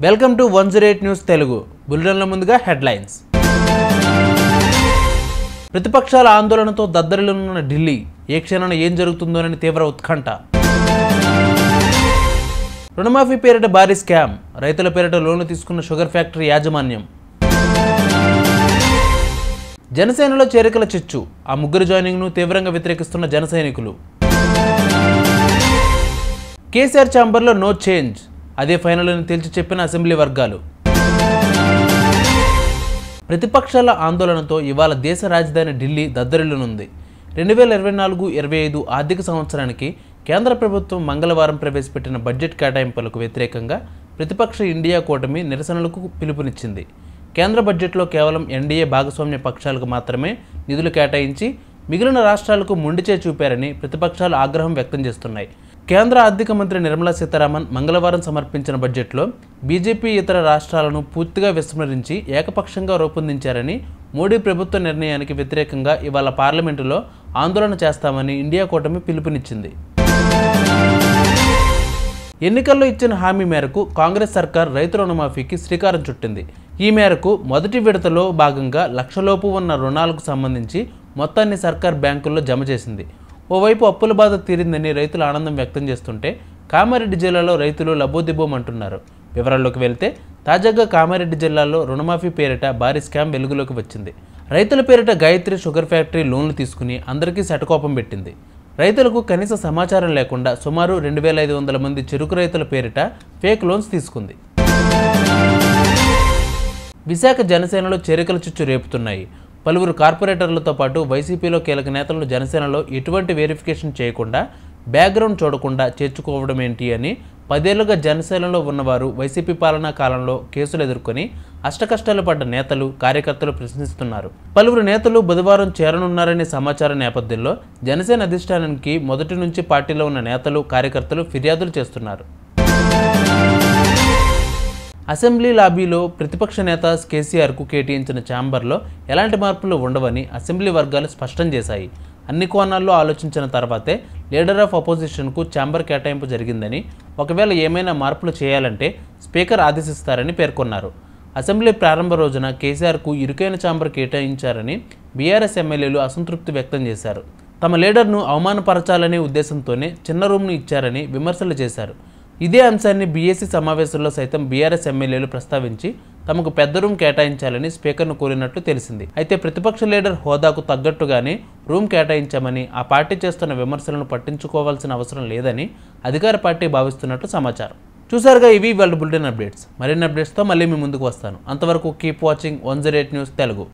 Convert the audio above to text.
Welcome to 108 news Telugu. బులెటిన్ల ముందుగా headlines. ప్రతిపక్షాల ఆందోళనతో దద్దరిల్లున్న ఢిల్లీ. ఏ క్షణాన ఏం జరుగుతుందోనని తీవ్ర ఉత్కంఠ. రుణమాఫీ పేరిట భారీ స్కామ్. రైతుల పేరిట లోన్లు తీసుకున్న షుగర్ ఫ్యాక్టరీ యాజమాన్యం. జనసేనలో చేరికల చిచ్చు. ఆ ముగ్గురు జాయినింగ్ను తీవ్రంగా వ్యతిరేకిస్తున్న జన సైనికులు. కేసీఆర్ ఛాంబర్లో నో చేంజ్. అదే ఫైనల్ అని తేల్చి చెప్పిన అసెంబ్లీ వర్గాలు. ప్రతిపక్షాల ఆందోళనతో ఇవాళ దేశ రాజధాని ఢిల్లీ దద్దరిల్లునుంది. 2024-25 ఆర్థిక సంవత్సరానికి కేంద్ర ప్రభుత్వం మంగళవారం ప్రవేశపెట్టిన బడ్జెట్ కేటాయింపులకు వ్యతిరేకంగా ప్రతిపక్ష ఇండియా కూటమి నిరసనలకు పిలుపునిచ్చింది. కేంద్ర బడ్జెట్లో కేవలం ఎన్డీఏ భాగస్వామ్య పక్షాలకు మాత్రమే నిధులు కేటాయించి మిగిలిన రాష్ట్రాలకు మొండిచే చూపారని ప్రతిపక్షాలు ఆగ్రహం వ్యక్తం చేస్తున్నాయి. కేంద్ర ఆర్థిక మంత్రి నిర్మలా సీతారామన్ మంగళవారం సమర్పించిన బడ్జెట్లో బీజేపీ ఇతర రాష్ట్రాలను పూర్తిగా విస్మరించి ఏకపక్షంగా రూపొందించారని, మోడీ ప్రభుత్వ నిర్ణయానికి వ్యతిరేకంగా ఇవాళ పార్లమెంటులో ఆందోళన చేస్తామని ఇండియా కూటమి పిలుపునిచ్చింది. ఎన్నికల్లో ఇచ్చిన హామీ మేరకు కాంగ్రెస్ సర్కార్ రైతు రుణమాఫీకి శ్రీకారం చుట్టింది. ఈ మేరకు మొదటి విడతలో భాగంగా లక్షలోపు ఉన్న రుణాలకు సంబంధించి మొత్తాన్ని సర్కార్ బ్యాంకుల్లో జమ చేసింది. ఓవైపు అప్పుల బాధ తీరిందని రైతులు ఆనందం వ్యక్తం చేస్తుంటే కామారెడ్డి జిల్లాలో రైతులు లబోదిబోమంటున్నారు. వివరాల్లోకి వెళ్తే తాజాగా కామారెడ్డి జిల్లాలో రుణమాఫీ పేరిట భారీ స్కామ్ వెలుగులోకి వచ్చింది. రైతుల పేరిట గాయత్రి షుగర్ ఫ్యాక్టరీ లోన్లు తీసుకుని అందరికీ శటకోపం పెట్టింది. రైతులకు కనీస సమాచారం లేకుండా సుమారు 2500 మంది చెరుకు రైతుల పేరిట ఫేక్ లోన్స్ తీసుకుంది. విశాఖ జనసేనలో చేరికల చిచ్చు రేపుతున్నాయి. పలువురు కార్పొరేటర్లతో పాటు వైసీపీలో కీలక నేతలను జనసేనలో ఎటువంటి వెరిఫికేషన్ చేయకుండా, బ్యాక్గ్రౌండ్ చూడకుండా చేర్చుకోవడం ఏంటి అని 10 ఏళ్లుగా జనసేనలో ఉన్నవారు వైసీపీ పాలనా కాలంలో కేసులు ఎదుర్కొని అష్టకష్టాలు పడ్డ నేతలు, కార్యకర్తలు ప్రశ్నిస్తున్నారు. పలువురు నేతలు బుధవారం చేరనున్నారనే సమాచారం నేపథ్యంలో జనసేన అధిష్టానానికి మొదటి నుంచి పార్టీలో ఉన్న నేతలు, కార్యకర్తలు ఫిర్యాదులు చేస్తున్నారు. అసెంబ్లీ లాబీలో ప్రతిపక్ష నేత కేసీఆర్కు కేటాయించిన ఛాంబర్లో ఎలాంటి మార్పులు ఉండవని అసెంబ్లీ వర్గాలు స్పష్టం చేశాయి. అన్ని కోణాల్లో ఆలోచించిన తర్వాతే లీడర్ ఆఫ్ అపోజిషన్కు ఛాంబర్ కేటాయింపు జరిగిందని, ఒకవేళ ఏమైనా మార్పులు చేయాలంటే స్పీకర్ ఆదేశిస్తారని పేర్కొన్నారు. అసెంబ్లీ ప్రారంభ రోజున కేసీఆర్కు ఇరుకైన ఛాంబర్ కేటాయించారని బీఆర్ఎస్ ఎమ్మెల్యేలు అసంతృప్తి వ్యక్తం చేశారు. తమ లీడర్ను అవమానపరచాలనే ఉద్దేశంతోనే చిన్న రూమ్ను ఇచ్చారని విమర్శలు చేశారు. ఇదే అంశాన్ని బీఏసీ సమావేశంలో సైతం బీఆర్ఎస్ ఎమ్మెల్యేలు ప్రస్తావించి తమకు పెద్ద రూమ్ కేటాయించాలని స్పీకర్ను కోరినట్లు తెలిసింది. అయితే ప్రతిపక్ష లీడర్ హోదాకు తగ్గట్టుగానే రూమ్ కేటాయించామని, ఆ పార్టీ చేస్తున్న విమర్శలను పట్టించుకోవాల్సిన అవసరం లేదని అధికార పార్టీ భావిస్తున్నట్లు సమాచారం. చూసారుగా, ఇవి వాళ్ళ బులెటిన్ అప్డేట్స్. మరిన్ని అప్డేట్స్తో మళ్ళీ మీ ముందుకు వస్తాను. అంతవరకు కీప్ వాచింగ్ 108 న్యూస్ తెలుగు.